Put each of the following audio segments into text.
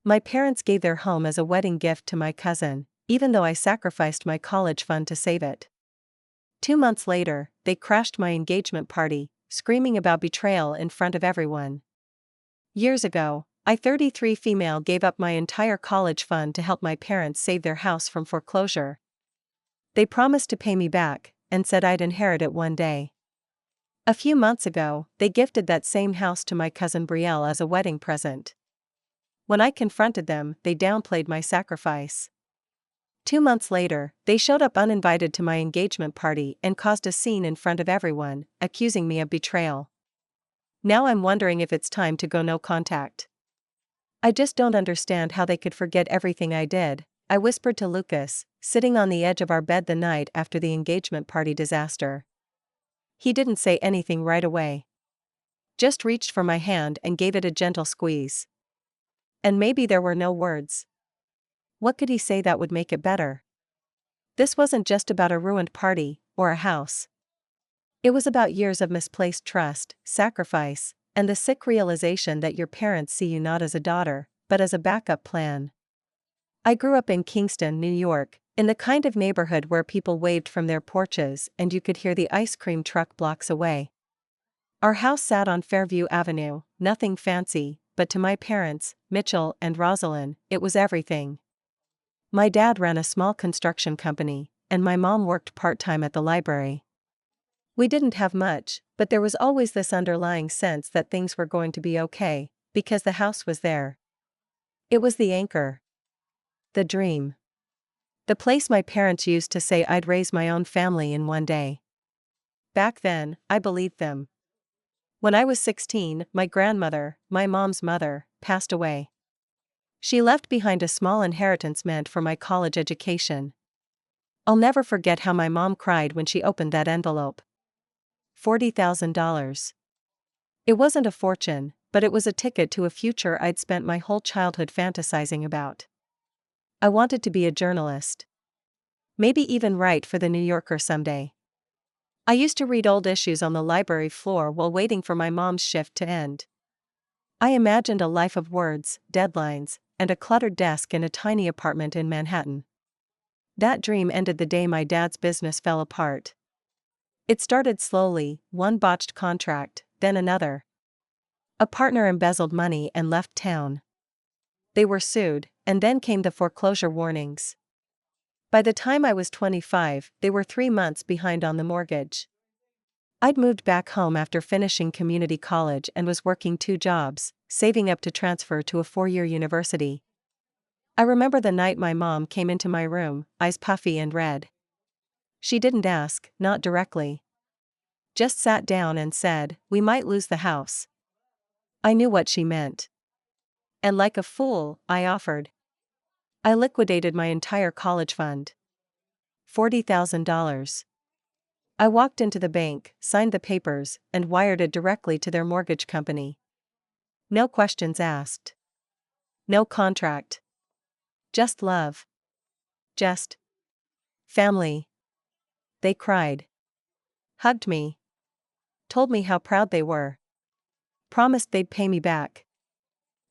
My parents gave their home as a wedding gift to my cousin, even though I sacrificed my college fund to save it. 2 months later, they crashed my engagement party, screaming about betrayal in front of everyone. Years ago, I, 33 female, gave up my entire college fund to help my parents save their house from foreclosure. They promised to pay me back, and said I'd inherit it one day. A few months ago, they gifted that same house to my cousin Brielle as a wedding present. When I confronted them, they downplayed my sacrifice. 2 months later, they showed up uninvited to my engagement party and caused a scene in front of everyone, accusing me of betrayal. Now I'm wondering if it's time to go no contact. I just don't understand how they could forget everything I did, I whispered to Lucas, sitting on the edge of our bed the night after the engagement party disaster. He didn't say anything right away. Just reached for my hand and gave it a gentle squeeze. And maybe there were no words. What could he say that would make it better? This wasn't just about a ruined party, or a house. It was about years of misplaced trust, sacrifice, and the sick realization that your parents see you not as a daughter, but as a backup plan. I grew up in Kingston, New York, in the kind of neighborhood where people waved from their porches and you could hear the ice cream truck blocks away. Our house sat on Fairview Avenue, nothing fancy, but to my parents, Mitchell and Rosalind, it was everything. My dad ran a small construction company, and my mom worked part-time at the library. We didn't have much, but there was always this underlying sense that things were going to be okay, because the house was there. It was the anchor. The dream. The place my parents used to say I'd raise my own family in one day. Back then, I believed them. When I was 16, my grandmother, my mom's mother, passed away. She left behind a small inheritance meant for my college education. I'll never forget how my mom cried when she opened that envelope. $40,000. It wasn't a fortune, but it was a ticket to a future I'd spent my whole childhood fantasizing about. I wanted to be a journalist. Maybe even write for the New Yorker someday. I used to read old issues on the library floor while waiting for my mom's shift to end. I imagined a life of words, deadlines, and a cluttered desk in a tiny apartment in Manhattan. That dream ended the day my dad's business fell apart. It started slowly, one botched contract, then another. A partner embezzled money and left town. They were sued, and then came the foreclosure warnings. By the time I was 25, they were 3 months behind on the mortgage. I'd moved back home after finishing community college and was working 2 jobs, saving up to transfer to a 4-year university. I remember the night my mom came into my room, eyes puffy and red. She didn't ask, not directly. Just sat down and said, "We might lose the house." I knew what she meant. And like a fool, I offered. I liquidated my entire college fund. $40,000. I walked into the bank, signed the papers, and wired it directly to their mortgage company. No questions asked. No contract. Just love. Just family. They cried. Hugged me. Told me how proud they were. Promised they'd pay me back.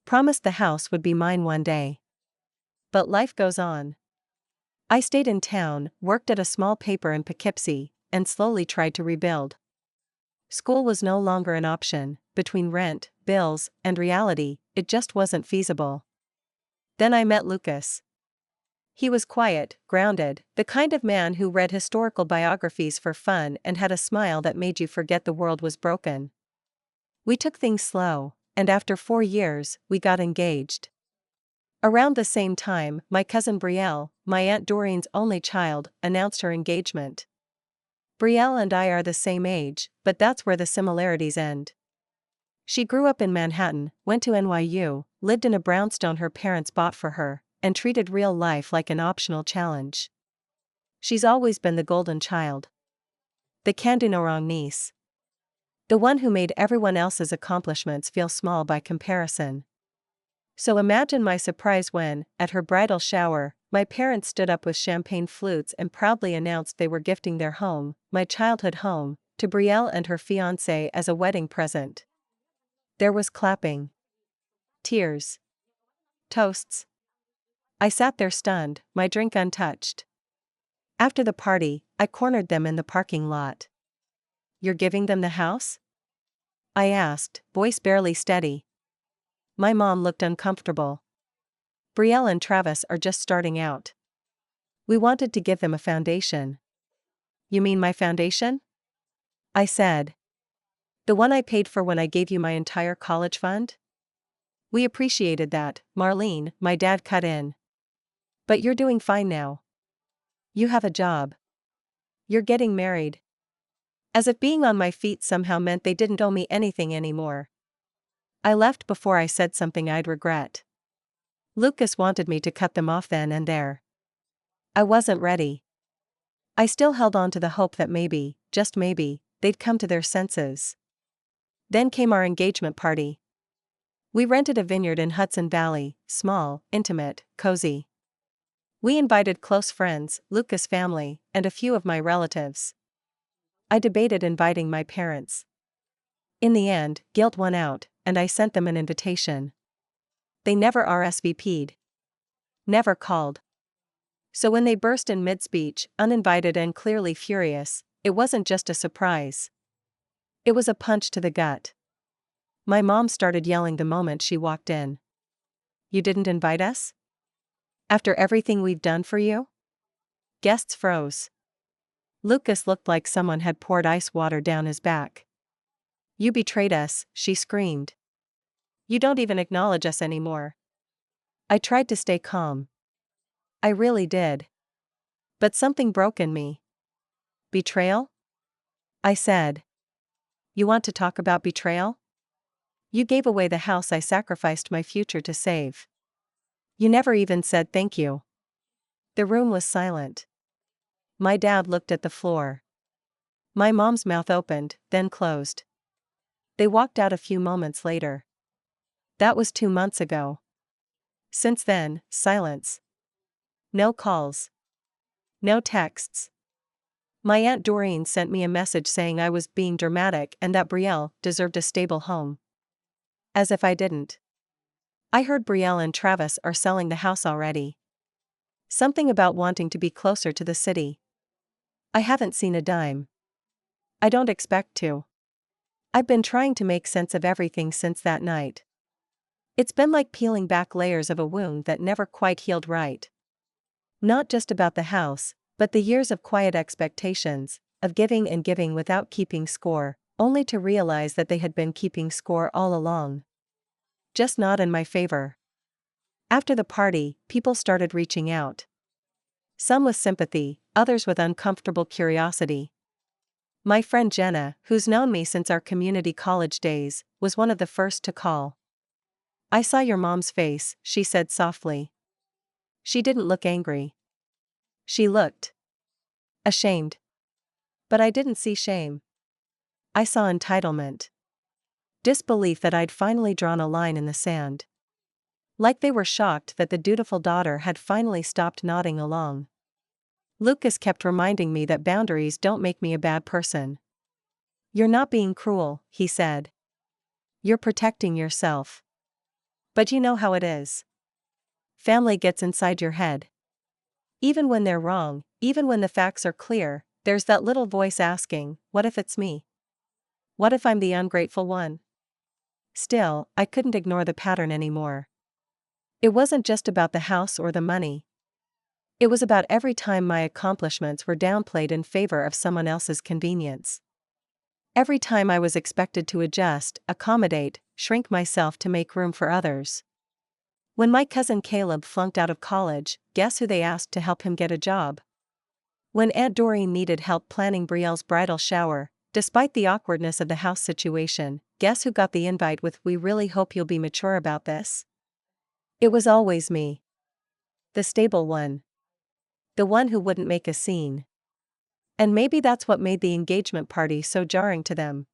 Promised the house would be mine one day. But life goes on. I stayed in town, worked at a small paper in Poughkeepsie, and slowly tried to rebuild. School was no longer an option. Between rent, bills, and reality, it just wasn't feasible. Then I met Lucas. He was quiet, grounded, the kind of man who read historical biographies for fun and had a smile that made you forget the world was broken. We took things slow, and after 4 years, we got engaged. Around the same time, my cousin Brielle, my Aunt Doreen's only child, announced her engagement. Brielle and I are the same age, but that's where the similarities end. She grew up in Manhattan, went to NYU, lived in a brownstone her parents bought for her, and treated real life like an optional challenge. She's always been the golden child. The can-do-no-wrong niece. The one who made everyone else's accomplishments feel small by comparison. So imagine my surprise when, at her bridal shower, my parents stood up with champagne flutes and proudly announced they were gifting their home, my childhood home, to Brielle and her fiancé as a wedding present. There was clapping. Tears. Toasts. I sat there stunned, my drink untouched. After the party, I cornered them in the parking lot. "You're giving them the house?" I asked, voice barely steady. My mom looked uncomfortable. "Brielle and Travis are just starting out. We wanted to give them a foundation." "You mean my foundation?" I said. "The one I paid for when I gave you my entire college fund?" "We appreciated that, Marlene," my dad cut in. "But you're doing fine now. You have a job. You're getting married." As if being on my feet somehow meant they didn't owe me anything anymore. I left before I said something I'd regret. Lucas wanted me to cut them off then and there. I wasn't ready. I still held on to the hope that maybe, just maybe, they'd come to their senses. Then came our engagement party. We rented a vineyard in Hudson Valley, small, intimate, cozy. We invited close friends, Lucas' family, and a few of my relatives. I debated inviting my parents. In the end, guilt won out, and I sent them an invitation. They never RSVP'd. Never called. So when they burst in mid-speech, uninvited and clearly furious, it wasn't just a surprise. It was a punch to the gut. My mom started yelling the moment she walked in. "You didn't invite us? After everything we've done for you?" Guests froze. Lucas looked like someone had poured ice water down his back. "You betrayed us," she screamed. "You don't even acknowledge us anymore." I tried to stay calm. I really did. But something broke in me. "Betrayal?" I said. "You want to talk about betrayal? You gave away the house I sacrificed my future to save. You never even said thank you." The room was silent. My dad looked at the floor. My mom's mouth opened, then closed. They walked out a few moments later. That was 2 months ago. Since then, silence. No calls. No texts. My Aunt Doreen sent me a message saying I was being dramatic and that Brielle deserved a stable home. As if I didn't. I heard Brielle and Travis are selling the house already. Something about wanting to be closer to the city. I haven't seen a dime. I don't expect to. I've been trying to make sense of everything since that night. It's been like peeling back layers of a wound that never quite healed right. Not just about the house, but the years of quiet expectations, of giving and giving without keeping score, only to realize that they had been keeping score all along. Just not in my favor. After the party, people started reaching out. Some with sympathy, others with uncomfortable curiosity. My friend Jenna, who's known me since our community college days, was one of the first to call. "I saw your mom's face," she said softly. She didn't look angry. She looked ashamed. But I didn't see shame. I saw entitlement. Disbelief that I'd finally drawn a line in the sand. Like they were shocked that the dutiful daughter had finally stopped nodding along. Lucas kept reminding me that boundaries don't make me a bad person. "You're not being cruel," he said. "You're protecting yourself. But you know how it is. Family gets inside your head. Even when they're wrong, even when the facts are clear, there's that little voice asking, what if it's me? What if I'm the ungrateful one?" Still, I couldn't ignore the pattern anymore. It wasn't just about the house or the money. It was about every time my accomplishments were downplayed in favor of someone else's convenience. Every time I was expected to adjust, accommodate, shrink myself to make room for others. When my cousin Caleb flunked out of college, guess who they asked to help him get a job? When Aunt Doreen needed help planning Brielle's bridal shower, despite the awkwardness of the house situation, guess who got the invite with "We really hope you'll be mature about this"? It was always me. The stable one. The one who wouldn't make a scene. And maybe that's what made the engagement party so jarring to them.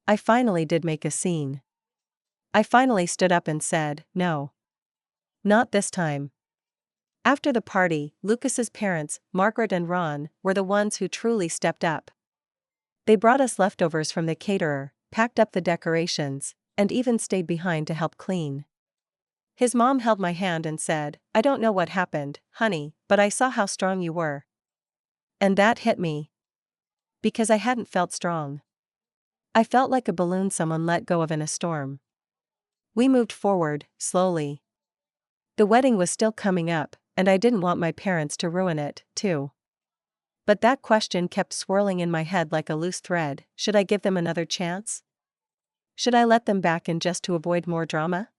I finally did make a scene. I finally stood up and said, "No. Not this time." After the party, Lucas's parents, Margaret and Ron, were the ones who truly stepped up. They brought us leftovers from the caterer, packed up the decorations, and even stayed behind to help clean. His mom held my hand and said, "I don't know what happened, honey, but I saw how strong you were." And that hit me. Because I hadn't felt strong. I felt like a balloon someone let go of in a storm. We moved forward, slowly. The wedding was still coming up, and I didn't want my parents to ruin it, too. But that question kept swirling in my head like a loose thread. Should I give them another chance? Should I let them back in just to avoid more drama?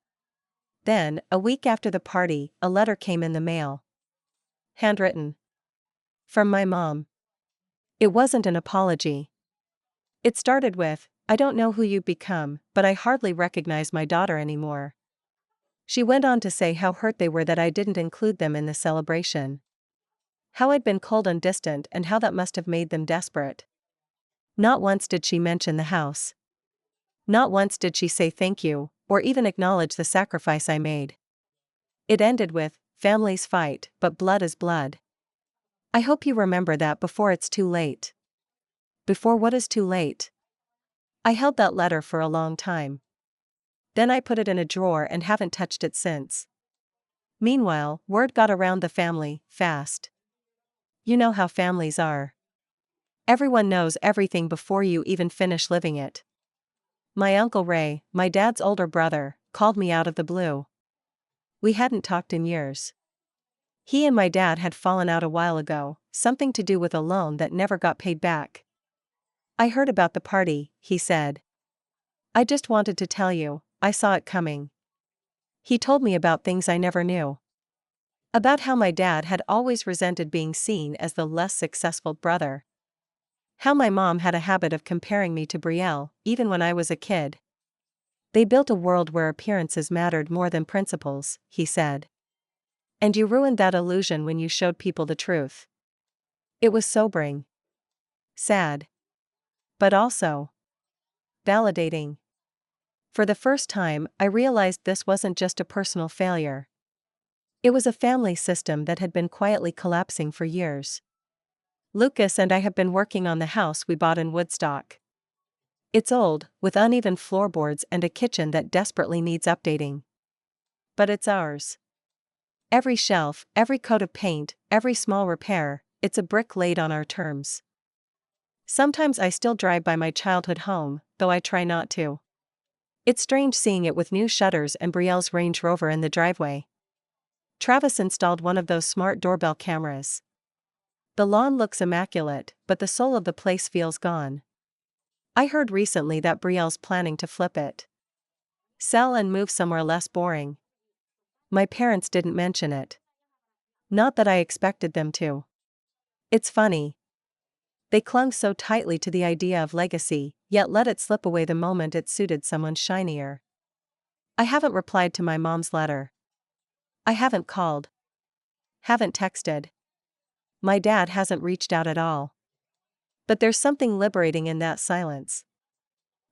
Then, a week after the party, a letter came in the mail. Handwritten. From my mom. It wasn't an apology. It started with, "I don't know who you've become, but I hardly recognize my daughter anymore." She went on to say how hurt they were that I didn't include them in the celebration. How I'd been cold and distant and how that must have made them desperate. Not once did she mention the house. Not once did she say thank you, or even acknowledge the sacrifice I made. It ended with, "Families fight, but blood is blood. I hope you remember that before it's too late." Before what is too late? I held that letter for a long time. Then I put it in a drawer and haven't touched it since. Meanwhile, word got around the family, fast. You know how families are. Everyone knows everything before you even finish living it. My Uncle Ray, my dad's older brother, called me out of the blue. We hadn't talked in years. He and my dad had fallen out a while ago, something to do with a loan that never got paid back. "I heard about the party," he said. "I just wanted to tell you, I saw it coming." He told me about things I never knew. About how my dad had always resented being seen as the less successful brother. How my mom had a habit of comparing me to Brielle, even when I was a kid. "They built a world where appearances mattered more than principles," he said. "And you ruined that illusion when you showed people the truth." It was sobering. Sad. But also validating. For the first time, I realized this wasn't just a personal failure. It was a family system that had been quietly collapsing for years. Lucas and I have been working on the house we bought in Woodstock. It's old, with uneven floorboards and a kitchen that desperately needs updating. But it's ours. Every shelf, every coat of paint, every small repair, it's a brick laid on our terms. Sometimes I still drive by my childhood home, though I try not to. It's strange seeing it with new shutters and Brielle's Range Rover in the driveway. Travis installed one of those smart doorbell cameras. The lawn looks immaculate, but the soul of the place feels gone. I heard recently that Brielle's planning to flip it. Sell and move somewhere less boring. My parents didn't mention it. Not that I expected them to. It's funny. They clung so tightly to the idea of legacy, yet let it slip away the moment it suited someone shinier. I haven't replied to my mom's letter. I haven't called. Haven't texted. My dad hasn't reached out at all. But there's something liberating in that silence.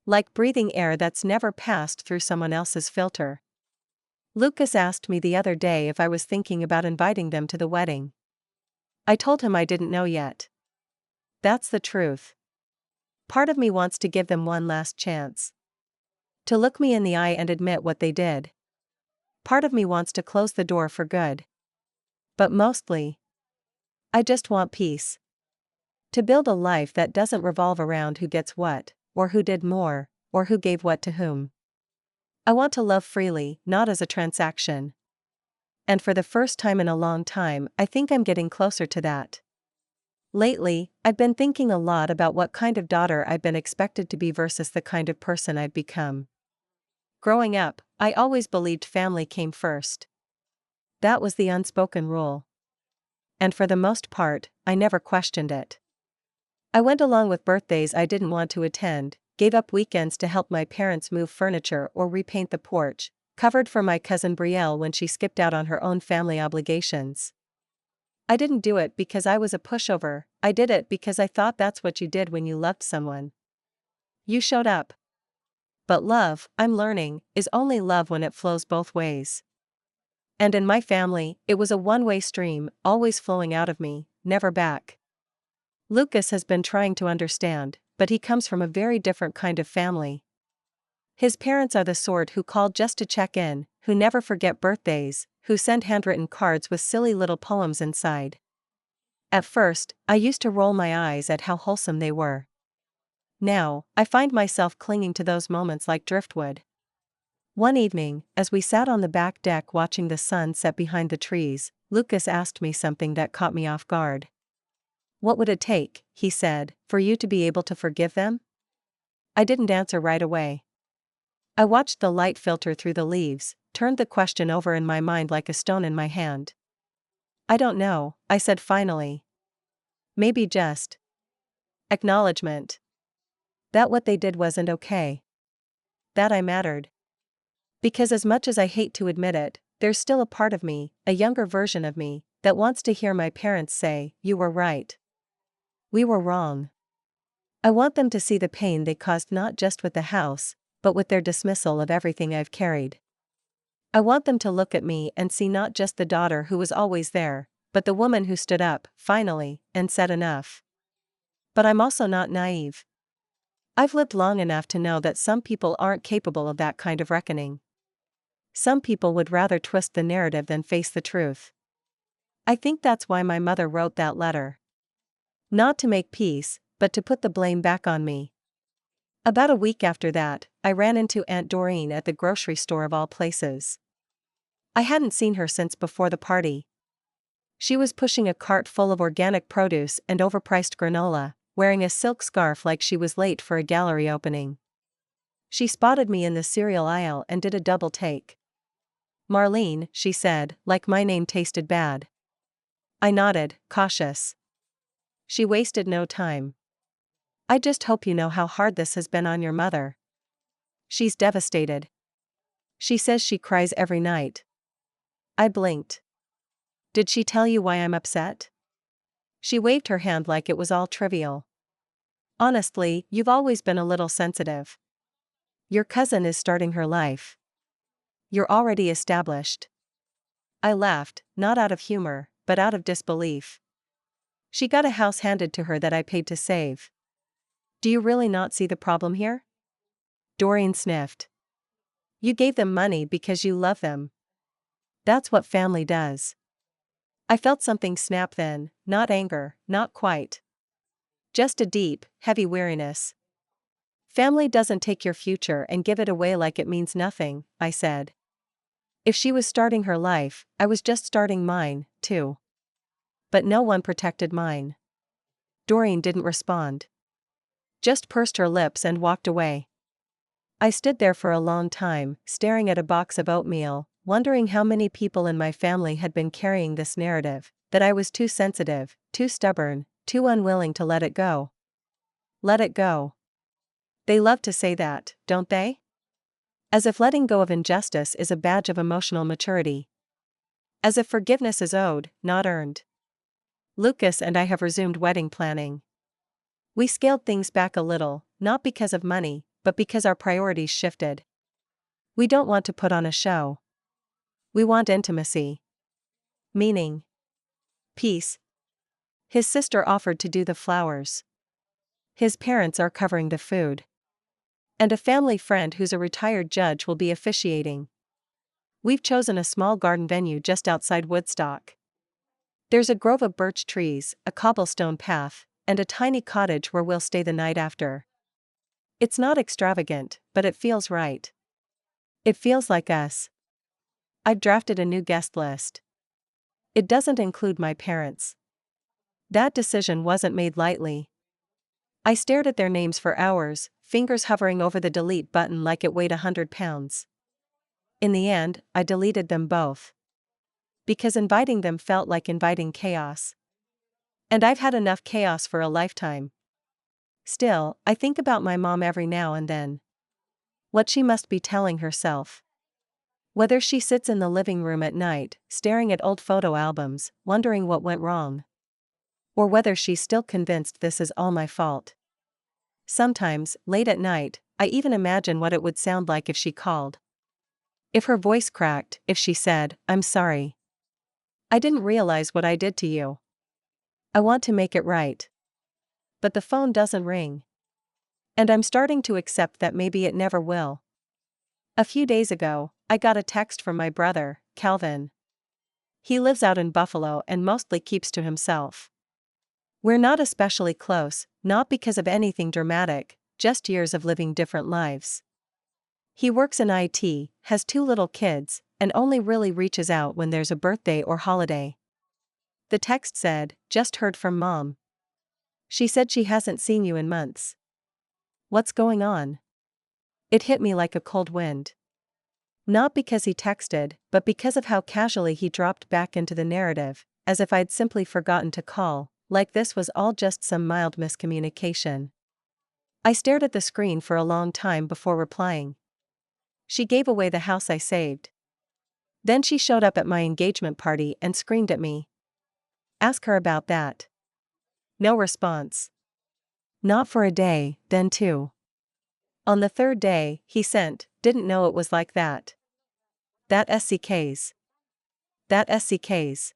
Like breathing air that's never passed through someone else's filter. Lucas asked me the other day if I was thinking about inviting them to the wedding. I told him I didn't know yet. That's the truth. Part of me wants to give them one last chance. To look me in the eye and admit what they did. Part of me wants to close the door for good. But mostly, I just want peace. To build a life that doesn't revolve around who gets what, or who did more, or who gave what to whom. I want to love freely, not as a transaction. And for the first time in a long time, I think I'm getting closer to that. Lately, I've been thinking a lot about what kind of daughter I've been expected to be versus the kind of person I've become. Growing up, I always believed family came first. That was the unspoken rule. And for the most part, I never questioned it. I went along with birthdays I didn't want to attend, gave up weekends to help my parents move furniture or repaint the porch, covered for my cousin Brielle when she skipped out on her own family obligations. I didn't do it because I was a pushover, I did it because I thought that's what you did when you loved someone. You showed up. But love, I'm learning, is only love when it flows both ways. And in my family, it was a one-way stream, always flowing out of me, never back. Lucas has been trying to understand, but he comes from a very different kind of family. His parents are the sort who called just to check in, who never forget birthdays, who send handwritten cards with silly little poems inside. At first, I used to roll my eyes at how wholesome they were. Now, I find myself clinging to those moments like driftwood. One evening, as we sat on the back deck watching the sun set behind the trees, Lucas asked me something that caught me off guard. "What would it take," he said, "for you to be able to forgive them?" I didn't answer right away. I watched the light filter through the leaves, turned the question over in my mind like a stone in my hand. "I don't know," I said finally. "Maybe just acknowledgement. That what they did wasn't okay. That I mattered." Because as much as I hate to admit it, there's still a part of me, a younger version of me, that wants to hear my parents say, "You were right. We were wrong." I want them to see the pain they caused not just with the house, but with their dismissal of everything I've carried. I want them to look at me and see not just the daughter who was always there, but the woman who stood up, finally, and said enough. But I'm also not naive. I've lived long enough to know that some people aren't capable of that kind of reckoning. Some people would rather twist the narrative than face the truth. I think that's why my mother wrote that letter. Not to make peace, but to put the blame back on me. About a week after that, I ran into Aunt Doreen at the grocery store of all places. I hadn't seen her since before the party. She was pushing a cart full of organic produce and overpriced granola, wearing a silk scarf like she was late for a gallery opening. She spotted me in the cereal aisle and did a double take. "Marlene," she said, like my name tasted bad. I nodded, cautious. She wasted no time. "I just hope you know how hard this has been on your mother. She's devastated. She says she cries every night." I blinked. "Did she tell you why I'm upset?" She waved her hand like it was all trivial. "Honestly, you've always been a little sensitive. Your cousin is starting her life. You're already established." I laughed, not out of humor, but out of disbelief. "She got a house handed to her that I paid to save. Do you really not see the problem here?" Doreen sniffed. "You gave them money because you love them. That's what family does." I felt something snap then, not anger, not quite. Just a deep, heavy weariness. "Family doesn't take your future and give it away like it means nothing," I said. If she was starting her life, I was just starting mine, too. But no one protected mine. Doreen didn't respond. Just pursed her lips and walked away. I stood there for a long time, staring at a box of oatmeal, wondering how many people in my family had been carrying this narrative, that I was too sensitive, too stubborn, too unwilling to let it go. Let it go. They love to say that, don't they? As if letting go of injustice is a badge of emotional maturity. As if forgiveness is owed, not earned. Lucas and I have resumed wedding planning. We scaled things back a little, not because of money, but because our priorities shifted. We don't want to put on a show. We want intimacy. Meaning. Peace. His sister offered to do the flowers. His parents are covering the food. And a family friend who's a retired judge will be officiating. We've chosen a small garden venue just outside Woodstock. There's a grove of birch trees, a cobblestone path, and a tiny cottage where we'll stay the night after. It's not extravagant, but it feels right. It feels like us. I've drafted a new guest list. It doesn't include my parents. That decision wasn't made lightly. I stared at their names for hours, fingers hovering over the delete button like it weighed 100 pounds. In the end, I deleted them both. Because inviting them felt like inviting chaos. And I've had enough chaos for a lifetime. Still, I think about my mom every now and then. What she must be telling herself. Whether she sits in the living room at night, staring at old photo albums, wondering what went wrong. Or whether she's still convinced this is all my fault. Sometimes, late at night, I even imagine what it would sound like if she called. If her voice cracked, if she said, "I'm sorry. I didn't realize what I did to you. I want to make it right." But the phone doesn't ring. And I'm starting to accept that maybe it never will. A few days ago, I got a text from my brother, Calvin. He lives out in Buffalo and mostly keeps to himself. We're not especially close, not because of anything dramatic, just years of living different lives. He works in IT, has 2 little kids, and only really reaches out when there's a birthday or holiday. The text said, "Just heard from Mom. She said she hasn't seen you in months. What's going on?" It hit me like a cold wind. Not because he texted, but because of how casually he dropped back into the narrative, as if I'd simply forgotten to call, like this was all just some mild miscommunication. I stared at the screen for a long time before replying. She gave away the house I saved. Then she showed up at my engagement party and screamed at me. Ask her about that. No response. Not for a day, then 2. On the 3rd day, he sent, "Didn't know it was like that. That SCKs. That SCKs."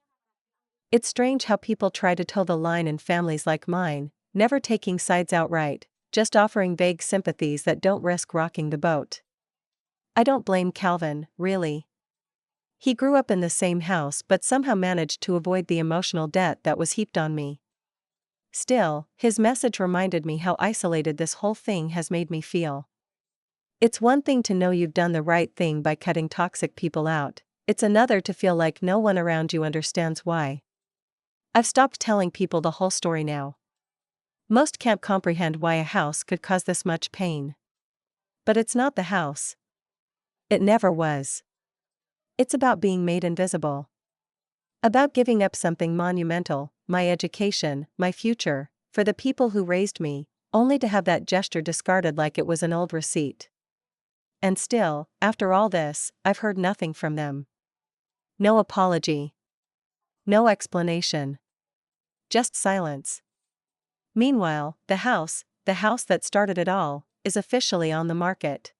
It's strange how people try to toe the line in families like mine, never taking sides outright, just offering vague sympathies that don't risk rocking the boat. I don't blame Calvin, really. He grew up in the same house but somehow managed to avoid the emotional debt that was heaped on me. Still, his message reminded me how isolated this whole thing has made me feel. It's one thing to know you've done the right thing by cutting toxic people out, it's another to feel like no one around you understands why. I've stopped telling people the whole story now. Most can't comprehend why a house could cause this much pain. But it's not the house. It never was. It's about being made invisible. About giving up something monumental, my education, my future, for the people who raised me, only to have that gesture discarded like it was an old receipt. And still, after all this, I've heard nothing from them. No apology. No explanation. Just silence. Meanwhile, the house that started it all, is officially on the market.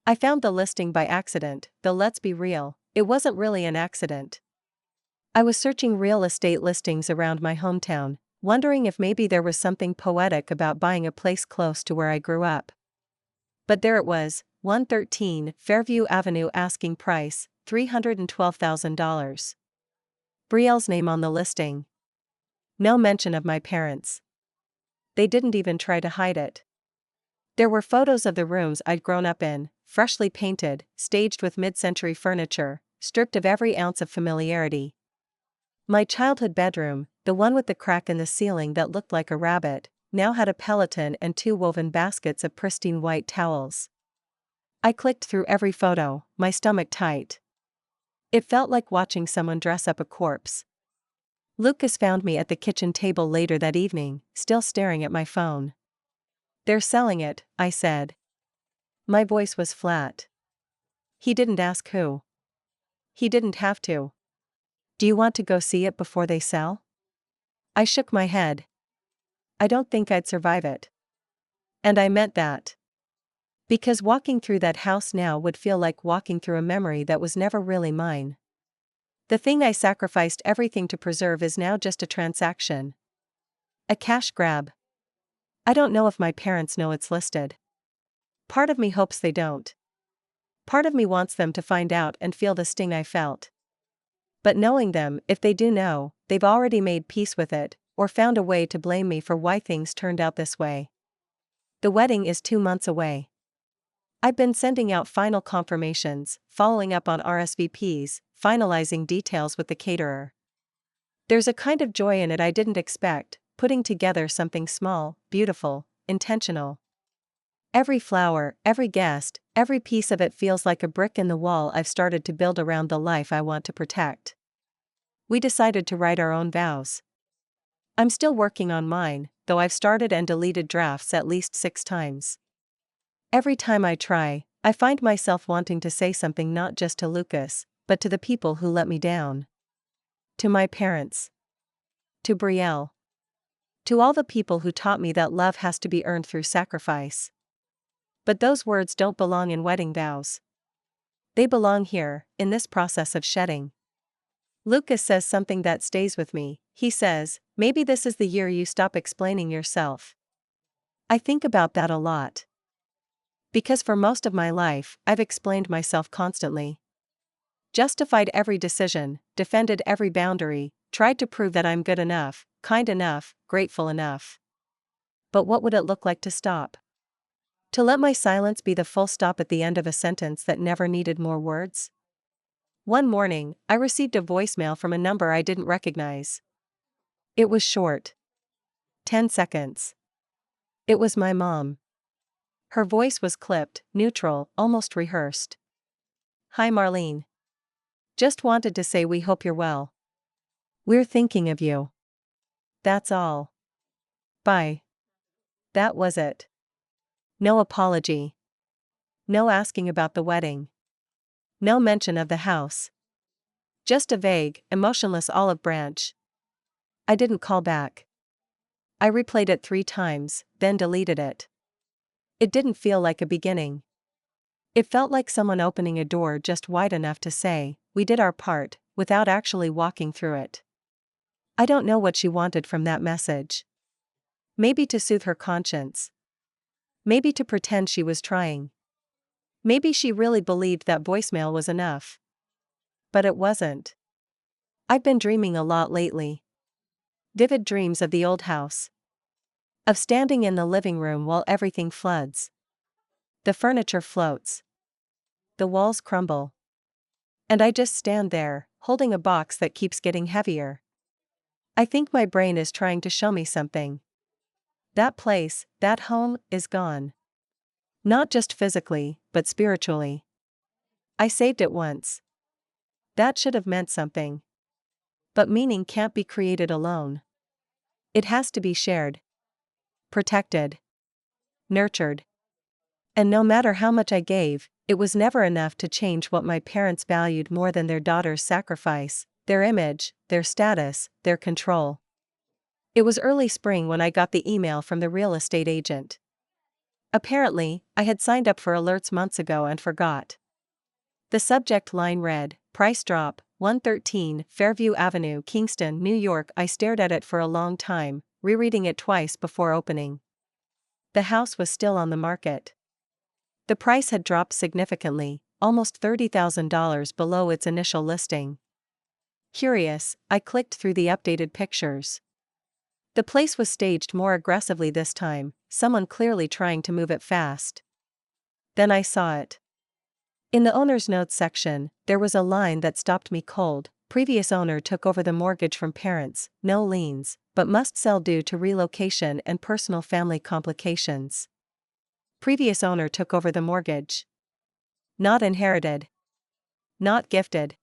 I found the listing by accident, though let's be real, it wasn't really an accident. I was searching real estate listings around my hometown, wondering if maybe there was something poetic about buying a place close to where I grew up. But there it was, 113 Fairview Avenue, asking price, $312,000. Brielle's name on the listing. No mention of my parents. They didn't even try to hide it. There were photos of the rooms I'd grown up in, freshly painted, staged with mid-century furniture, stripped of every ounce of familiarity. My childhood bedroom, the one with the crack in the ceiling that looked like a rabbit, now had a Peloton and 2 woven baskets of pristine white towels. I clicked through every photo, my stomach tight. It felt like watching someone dress up a corpse. Lucas found me at the kitchen table later that evening, still staring at my phone. "They're selling it," I said. My voice was flat. He didn't ask who. He didn't have to. "Do you want to go see it before they sell?" I shook my head. I don't think I'd survive it. And I meant that. Because walking through that house now would feel like walking through a memory that was never really mine. The thing I sacrificed everything to preserve is now just a transaction. A cash grab. I don't know if my parents know it's listed. Part of me hopes they don't. Part of me wants them to find out and feel the sting I felt. But knowing them, if they do know, they've already made peace with it, or found a way to blame me for why things turned out this way. The wedding is 2 months away. I've been sending out final confirmations, following up on RSVPs, finalizing details with the caterer. There's a kind of joy in it I didn't expect, putting together something small, beautiful, intentional. Every flower, every guest, every piece of it feels like a brick in the wall I've started to build around the life I want to protect. We decided to write our own vows. I'm still working on mine, though I've started and deleted drafts at least 6 times. Every time I try, I find myself wanting to say something not just to Lucas, but to the people who let me down. To my parents. To Brielle. To all the people who taught me that love has to be earned through sacrifice. But those words don't belong in wedding vows. They belong here, in this process of shedding. Lucas says something that stays with me. He says, "Maybe this is the year you stop explaining yourself." I think about that a lot. Because for most of my life, I've explained myself constantly. Justified every decision, defended every boundary, tried to prove that I'm good enough, kind enough, grateful enough. But what would it look like to stop? To let my silence be the full stop at the end of a sentence that never needed more words? One morning, I received a voicemail from a number I didn't recognize. It was short. 10 seconds. It was my mom. Her voice was clipped, neutral, almost rehearsed. "Hi Marlene. Just wanted to say we hope you're well. We're thinking of you. That's all. Bye." That was it. No apology. No asking about the wedding. No mention of the house. Just a vague, emotionless olive branch. I didn't call back. I replayed it 3 times, then deleted it. It didn't feel like a beginning. It felt like someone opening a door just wide enough to say, "We did our part," without actually walking through it. I don't know what she wanted from that message. Maybe to soothe her conscience. Maybe to pretend she was trying. Maybe she really believed that voicemail was enough. But it wasn't. I've been dreaming a lot lately. Vivid dreams of the old house. Of standing in the living room while everything floods. The furniture floats. The walls crumble. And I just stand there, holding a box that keeps getting heavier. I think my brain is trying to show me something. That place, that home, is gone. Not just physically, but spiritually. I saved it once. That should have meant something. But meaning can't be created alone. It has to be shared. Protected. Nurtured. And no matter how much I gave, it was never enough to change what my parents valued more than their daughter's sacrifice, their image, their status, their control. It was early spring when I got the email from the real estate agent. Apparently, I had signed up for alerts months ago and forgot. The subject line read, "Price drop, 113 Fairview Avenue, Kingston, New York." I stared at it for a long time, rereading it twice before opening. The house was still on the market. The price had dropped significantly, almost $30,000 below its initial listing. Curious, I clicked through the updated pictures. The place was staged more aggressively this time, someone clearly trying to move it fast. Then I saw it. In the owner's notes section, there was a line that stopped me cold. "Previous owner took over the mortgage from parents, no liens, but must sell due to relocation and personal family complications." Previous owner took over the mortgage. Not inherited. Not gifted.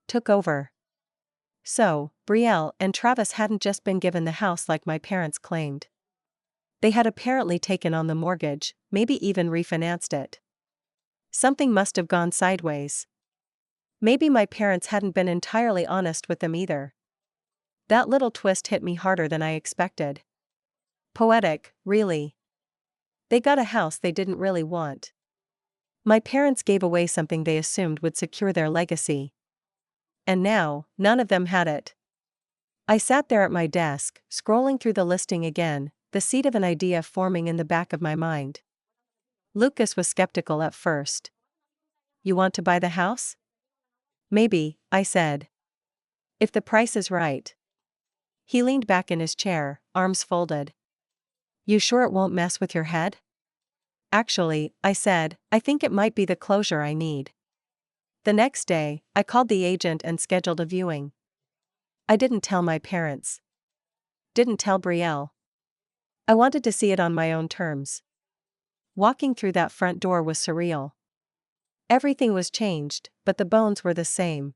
Took over. So, Brielle and Travis hadn't just been given the house like my parents claimed. They had apparently taken on the mortgage, maybe even refinanced it. Something must have gone sideways. Maybe my parents hadn't been entirely honest with them either. That little twist hit me harder than I expected. Poetic, really. They got a house they didn't really want. My parents gave away something they assumed would secure their legacy. And now, none of them had it. I sat there at my desk, scrolling through the listing again, the seed of an idea forming in the back of my mind. Lucas was skeptical at first. "You want to buy the house?" "Maybe," I said. "If the price is right." He leaned back in his chair, arms folded. "You sure it won't mess with your head?" "Actually," I said, "I think it might be the closure I need." The next day, I called the agent and scheduled a viewing. I didn't tell my parents. Didn't tell Brielle. I wanted to see it on my own terms. Walking through that front door was surreal. Everything was changed, but the bones were the same.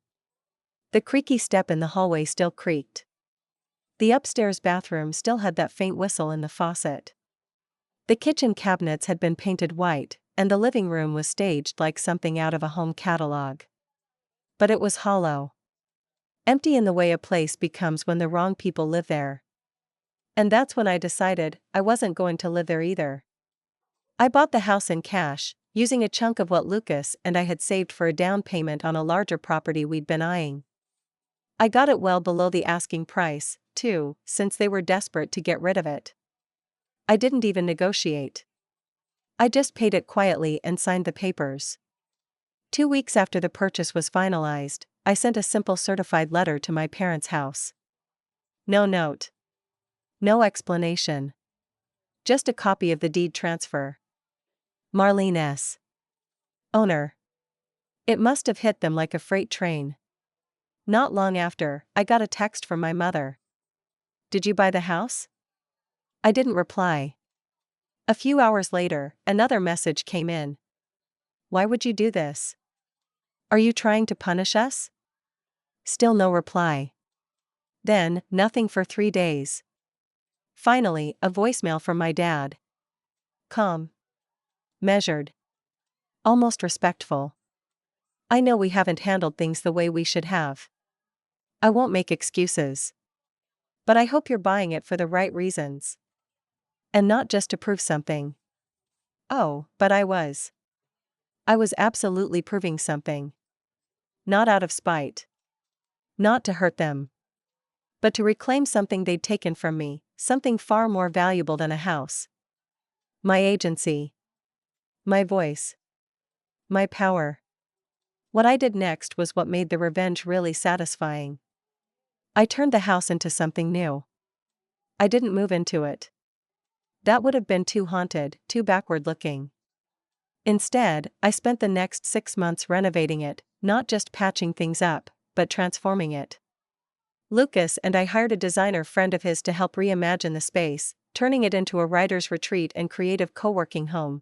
The creaky step in the hallway still creaked. The upstairs bathroom still had that faint whistle in the faucet. The kitchen cabinets had been painted white, and the living room was staged like something out of a home catalog. But it was hollow. Empty in the way a place becomes when the wrong people live there. And that's when I decided I wasn't going to live there either. I bought the house in cash, using a chunk of what Lucas and I had saved for a down payment on a larger property we'd been eyeing. I got it well below the asking price, too, since they were desperate to get rid of it. I didn't even negotiate. I just paid it quietly and signed the papers. 2 weeks after the purchase was finalized, I sent a simple certified letter to my parents' house. No note. No explanation. Just a copy of the deed transfer. Marlene S. Owner. It must have hit them like a freight train. Not long after, I got a text from my mother. Did you buy the house? I didn't reply. A few hours later, another message came in. Why would you do this? Are you trying to punish us? Still no reply. Then, nothing for 3 days. Finally, a voicemail from my dad. Calm. Measured. Almost respectful. I know we haven't handled things the way we should have. I won't make excuses. But I hope you're buying it for the right reasons. And not just to prove something. Oh, but I was. I was absolutely proving something. Not out of spite. Not to hurt them. But to reclaim something they'd taken from me, something far more valuable than a house. My agency. My voice. My power. What I did next was what made the revenge really satisfying. I turned the house into something new. I didn't move into it. That would have been too haunted, too backward-looking. Instead, I spent the next 6 months renovating it, not just patching things up, but transforming it. Lucas and I hired a designer friend of his to help reimagine the space, turning it into a writer's retreat and creative co-working home.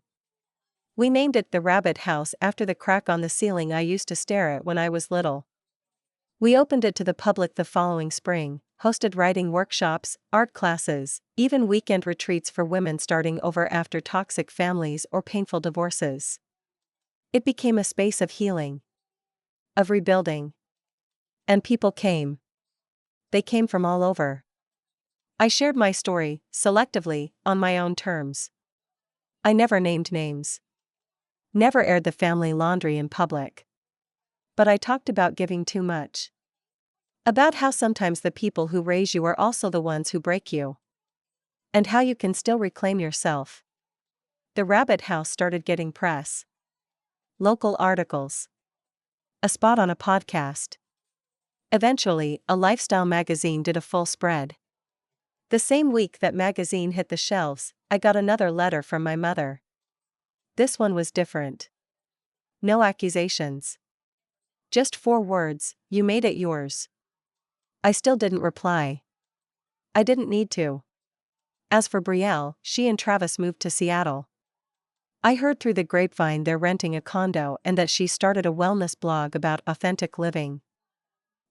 We named it the Rabbit House after the crack on the ceiling I used to stare at when I was little. We opened it to the public the following spring, hosted writing workshops, art classes, even weekend retreats for women starting over after toxic families or painful divorces. It became a space of healing, of rebuilding. And people came. They came from all over. I shared my story, selectively, on my own terms. I never named names. Never aired the family laundry in public. But I talked about giving too much. About how sometimes the people who raise you are also the ones who break you. And how you can still reclaim yourself. The Rabbit House started getting press. Local articles. A spot on a podcast. Eventually, a lifestyle magazine did a full spread. The same week that magazine hit the shelves, I got another letter from my mother. This one was different. No accusations. Just 4 words, you made it yours. I still didn't reply. I didn't need to. As for Brielle, she and Travis moved to Seattle. I heard through the grapevine they're renting a condo and that she started a wellness blog about authentic living.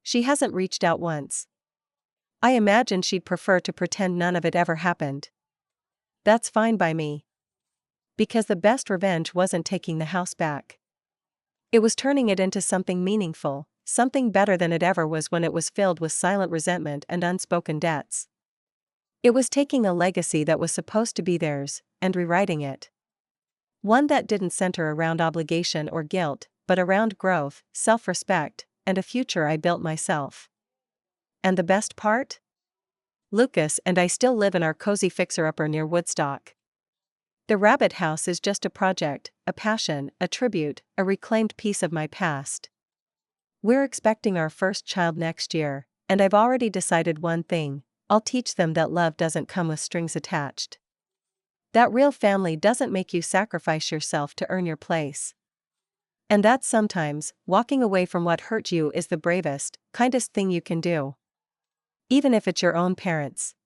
She hasn't reached out once. I imagine she'd prefer to pretend none of it ever happened. That's fine by me. Because the best revenge wasn't taking the house back. It was turning it into something meaningful, something better than it ever was when it was filled with silent resentment and unspoken debts. It was taking a legacy that was supposed to be theirs, and rewriting it. One that didn't center around obligation or guilt, but around growth, self-respect, and a future I built myself. And the best part? Lucas and I still live in our cozy fixer-upper near Woodstock. The Rabbit House is just a project, a passion, a tribute, a reclaimed piece of my past. We're expecting our first child next year, and I've already decided one thing: I'll teach them that love doesn't come with strings attached. That real family doesn't make you sacrifice yourself to earn your place. And that sometimes, walking away from what hurt you is the bravest, kindest thing you can do. Even if it's your own parents.